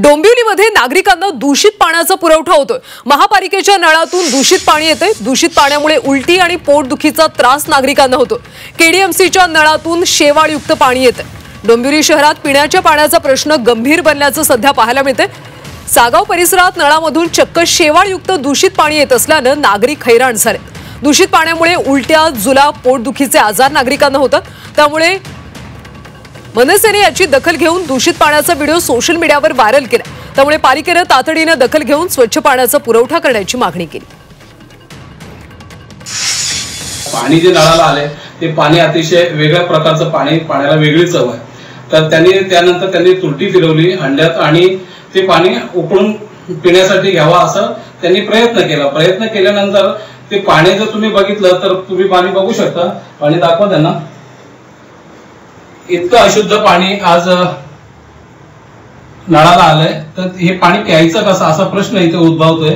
डोंबिवलीमध्ये नागरिकांना दूषित पाण्याचा पुरवठा होतोय। महापालिकेच्या नळातून दूषित पाणी येते। दूषित पाण्यामुळे उलटी आणि पोटदुखीचा त्रास नागरिकांना होतो। केडीएमसीच्या नळातून शेवाळयुक्त पाणी येते। डोंबिवली शहरात पिण्याच्या पाण्याचा प्रश्न गंभीर बनल्याचं सध्या पाहायला मिळते। सागाव परिसरात नळामधून चक्क शेवाळयुक्त दूषित पाणी येत असल्याने नागरिक हैराण झाले। दूषित पाण्यामुळे उलट्या, जुलाब, पोटदुखीचे आजार नागरिकांना होतात। त्यामुळे मनसेने याची दखल घेऊन दूषित पाण्याचा व्हिडिओ सोशल मीडियावर व्हायरल केला। त्यामुळे पालिकेने तातडीने दखल घेऊन स्वच्छ पाण्याचा पुरवठा करण्याची मागणी केली। पाणी जे नळाला आले ते पाणी अतिशय वेगळ्या प्रकारचं पाण्याला वेगळी चव आहे। तर त्यानंतर त्यांनी तुरटी फिरवली हंड्यात आणि ते पाणी उकळून पिण्यासाठी घ्यावा असं त्यांनी प्रयत्न केल्यानंतर ते पाणी जर तुम्ही बघितलं तर तुम्ही पाणी बघू शकता। पाणी दाखवा त्यांना। इतकं अशुद्ध पाणी आज नळाला आलंय, तर हे पाणी प्यायचं कसं असा प्रश्न इथे उद्भवतोय।